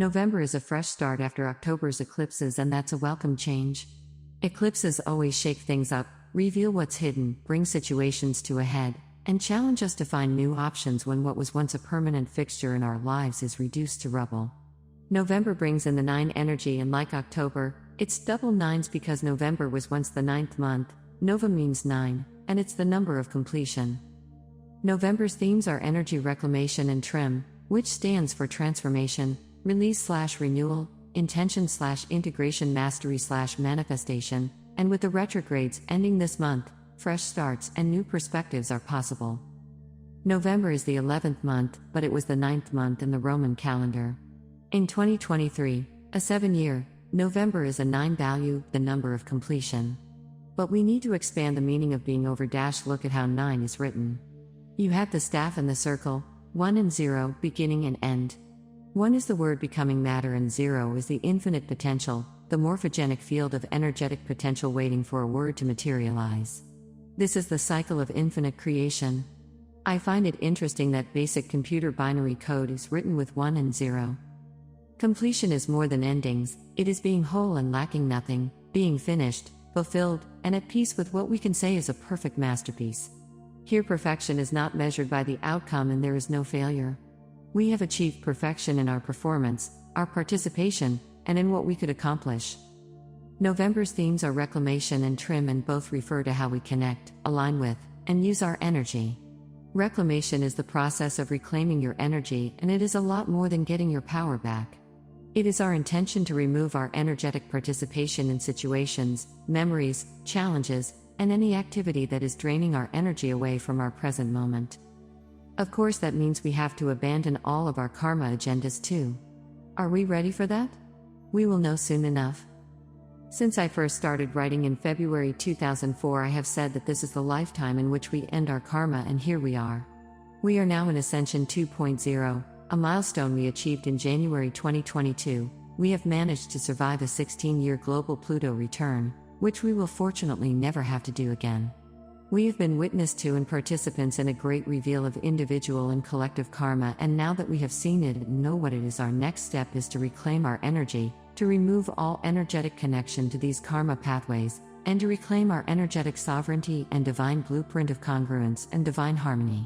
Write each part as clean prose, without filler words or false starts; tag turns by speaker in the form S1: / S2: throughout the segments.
S1: November is a fresh start after October's eclipses, and that's a welcome change. Eclipses always shake things up, reveal what's hidden, bring situations to a head, and challenge us to find new options when what was once a permanent fixture in our lives is reduced to rubble. November brings in the 9 energy, and like October, it's double 9s because November was once the 9th month. Nova means 9, and it's the number of completion. November's themes are energy reclamation and trim, which stands for transformation, release/renewal, intention/integration, mastery/manifestation, and with the retrogrades ending this month, fresh starts and new perspectives are possible. November is the 11th month, but it was the 9th month in the Roman calendar. In 2023, a 7-year, November is a 9 value, the number of completion. But we need to expand the meaning of being over. Look at how 9 is written. You have the staff and the circle, 1 and 0, beginning and end. 1 is the word becoming matter, and 0 is the infinite potential, the morphogenic field of energetic potential waiting for a word to materialize. This is the cycle of infinite creation. I find it interesting that basic computer binary code is written with 1 and 0. Completion is more than endings, it is being whole and lacking nothing, being finished, fulfilled, and at peace with what we can say is a perfect masterpiece. Here, perfection is not measured by the outcome, and there is no failure. We have achieved perfection in our performance, our participation, and in what we could accomplish. November's themes are reclamation and trim, and both refer to how we connect, align with, and use our energy. Reclamation is the process of reclaiming your energy, and it is a lot more than getting your power back. It is our intention to remove our energetic participation in situations, memories, challenges, and any activity that is draining our energy away from our present moment. Of course, that means we have to abandon all of our karma agendas too. Are we ready for that? We will know soon enough. Since I first started writing in February 2004, I have said that this is the lifetime in which we end our karma, and here we are. We are now in Ascension 2.0, a milestone we achieved in January 2022. We have managed to survive a 16-year global Pluto return, which we will fortunately never have to do again. We have been witness to and participants in a great reveal of individual and collective karma, and now that we have seen it and know what it is, our next step is to reclaim our energy, to remove all energetic connection to these karma pathways, and to reclaim our energetic sovereignty and divine blueprint of congruence and divine harmony.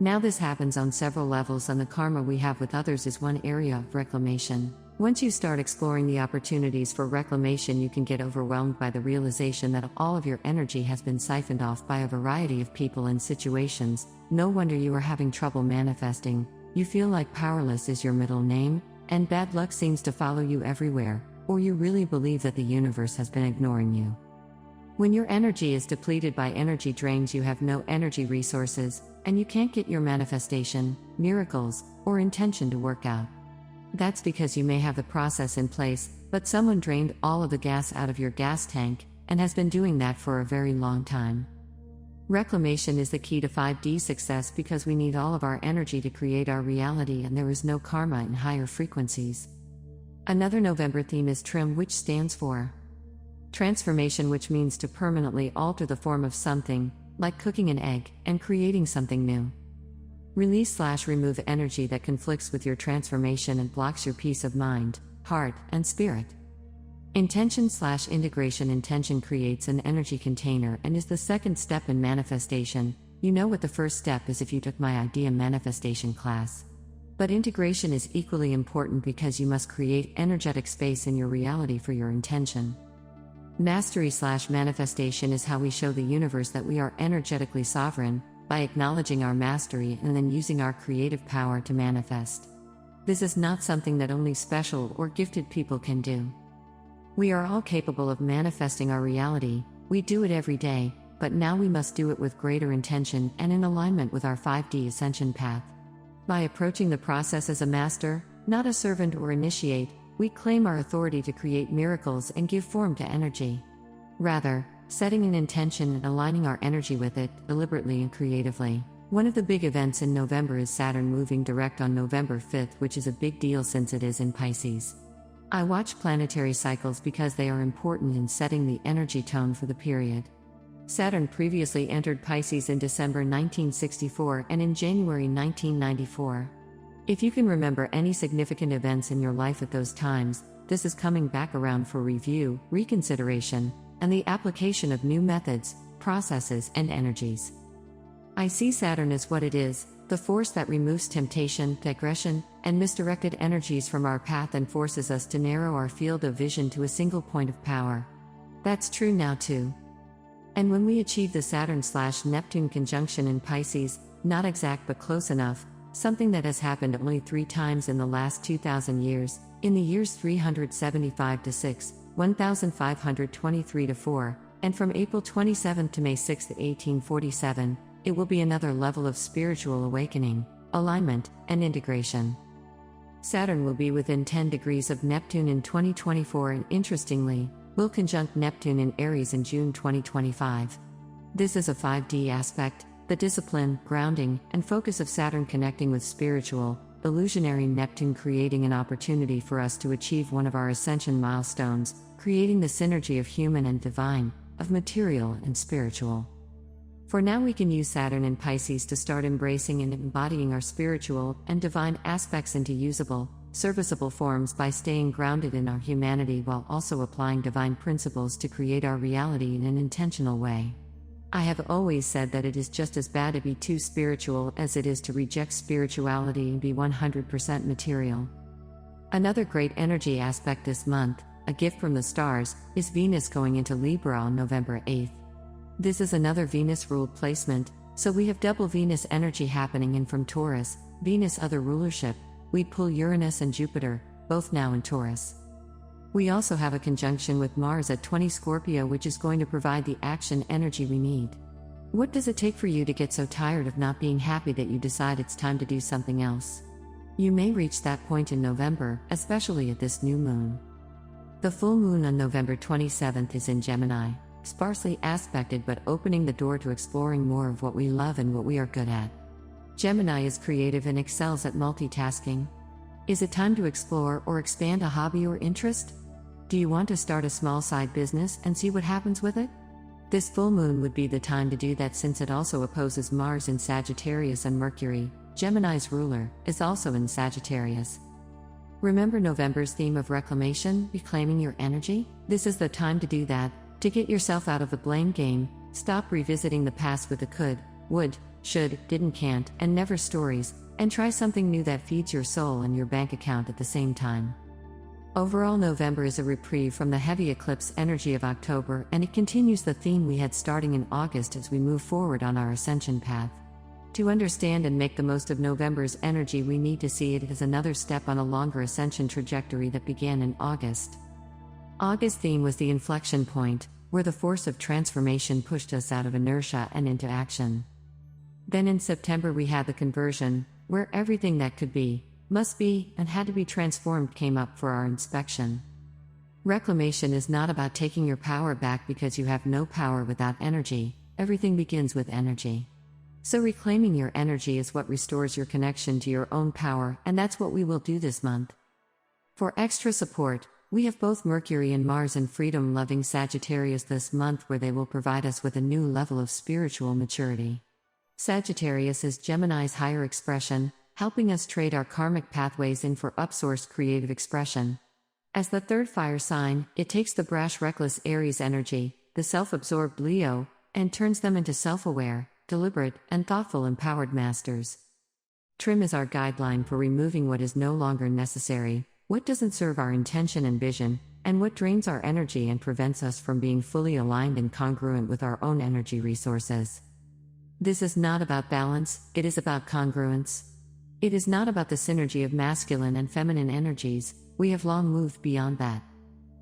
S1: Now this happens on several levels, and the karma we have with others is one area of reclamation. Once you start exploring the opportunities for reclamation, you can get overwhelmed by the realization that all of your energy has been siphoned off by a variety of people and situations. No wonder you are having trouble manifesting. You feel like powerless is your middle name, and bad luck seems to follow you everywhere, or you really believe that the universe has been ignoring you. When your energy is depleted by energy drains, you have no energy resources, and you can't get your manifestation, miracles, or intention to work out. That's because you may have the process in place, but someone drained all of the gas out of your gas tank, and has been doing that for a very long time. Reclamation is the key to 5D success because we need all of our energy to create our reality, and there is no karma in higher frequencies. Another November theme is trim, which stands for transformation, which means to permanently alter the form of something, like cooking an egg, and creating something new. Release/remove energy that conflicts with your transformation and blocks your peace of mind, heart, and spirit. Intention/integration. Intention creates an energy container and is the second step in manifestation. You know what the first step is if you took my idea manifestation class. But integration is equally important because you must create energetic space in your reality for your intention. Mastery/manifestation is how we show the universe that we are energetically sovereign, by acknowledging our mastery and then using our creative power to manifest. This is not something that only special or gifted people can do. We are all capable of manifesting our reality, we do it every day, but now we must do it with greater intention and in alignment with our 5D ascension path. By approaching the process as a master, not a servant or initiate, we claim our authority to create miracles and give form to energy. Rather, setting an intention and aligning our energy with it, deliberately and creatively. One of the big events in November is Saturn moving direct on November 5th, which is a big deal since it is in Pisces. I watch planetary cycles because they are important in setting the energy tone for the period. Saturn previously entered Pisces in December 1964 and in January 1994. If you can remember any significant events in your life at those times, this is coming back around for review, reconsideration, and the application of new methods, processes, and energies. I see Saturn as what it is, the force that removes temptation, digression, and misdirected energies from our path and forces us to narrow our field of vision to a single point of power. That's true now too. And when we achieve the Saturn/Neptune conjunction in Pisces, not exact but close enough, something that has happened only 3 times in the last 2,000 years, in the years 375 to 6, 1523 to 4, and from April 27 to May 6, 1847, it will be another level of spiritual awakening, alignment, and integration. Saturn will be within 10 degrees of Neptune in 2024 and, interestingly, will conjunct Neptune in Aries in June 2025. This is a 5D aspect, the discipline, grounding, and focus of Saturn connecting with spiritual, illusionary Neptune, creating an opportunity for us to achieve one of our ascension milestones, creating the synergy of human and divine, of material and spiritual. For now, we can use Saturn in Pisces to start embracing and embodying our spiritual and divine aspects into usable, serviceable forms by staying grounded in our humanity while also applying divine principles to create our reality in an intentional way. I have always said that it is just as bad to be too spiritual as it is to reject spirituality and be 100% material. Another great energy aspect this month, a gift from the stars, is Venus going into Libra on November 8th. This is another Venus-ruled placement, so we have double Venus energy happening in from Taurus, Venus other rulership, we'd pull Uranus and Jupiter, both now in Taurus. We also have a conjunction with Mars at 20 Scorpio, which is going to provide the action energy we need. What does it take for you to get so tired of not being happy that you decide it's time to do something else? You may reach that point in November, especially at this new moon. The full moon on November 27th is in Gemini, sparsely aspected but opening the door to exploring more of what we love and what we are good at. Gemini is creative and excels at multitasking. Is it time to explore or expand a hobby or interest? Do you want to start a small side business and see what happens with it? This full moon would be the time to do that, since it also opposes Mars in Sagittarius, and Mercury, Gemini's ruler, is also in Sagittarius. Remember November's theme of reclamation, reclaiming your energy? This is the time to do that, to get yourself out of the blame game, stop revisiting the past with the could, would, should, didn't, can't, and never stories, and try something new that feeds your soul and your bank account at the same time. Overall, November is a reprieve from the heavy eclipse energy of October, and it continues the theme we had starting in August as we move forward on our ascension path. To understand and make the most of November's energy, we need to see it as another step on a longer ascension trajectory that began in August. August's theme was the inflection point, where the force of transformation pushed us out of inertia and into action. Then in September we had the conversion, where everything that could be, must be, and had to be transformed came up for our inspection. Reclamation is not about taking your power back because you have no power without energy. Everything begins with energy. So reclaiming your energy is what restores your connection to your own power, and that's what we will do this month. For extra support, we have both Mercury and Mars in freedom-loving Sagittarius this month, where they will provide us with a new level of spiritual maturity. Sagittarius is Gemini's higher expression, helping us trade our karmic pathways in for upsourced creative expression. As the third fire sign, it takes the brash, reckless Aries energy, the self-absorbed Leo, and turns them into self-aware, deliberate, and thoughtful empowered masters. Trim is our guideline for removing what is no longer necessary, what doesn't serve our intention and vision, and what drains our energy and prevents us from being fully aligned and congruent with our own energy resources. This is not about balance, it is about congruence. It is not about the synergy of masculine and feminine energies. We have long moved beyond that.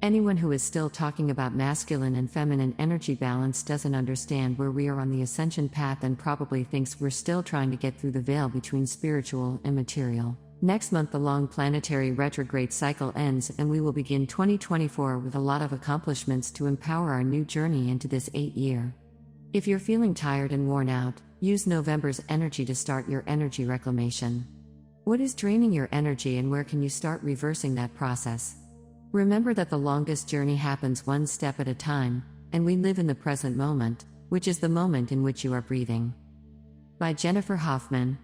S1: Anyone who is still talking about masculine and feminine energy balance doesn't understand where we are on the ascension path and probably thinks we're still trying to get through the veil between spiritual and material. Next month the long planetary retrograde cycle ends, and we will begin 2024 with a lot of accomplishments to empower our new journey into this 8-year. If you're feeling tired and worn out, use November's energy to start your energy reclamation. What is draining your energy, and where can you start reversing that process? Remember that the longest journey happens one step at a time, and we live in the present moment, which is the moment in which you are breathing. By Jennifer Hoffman.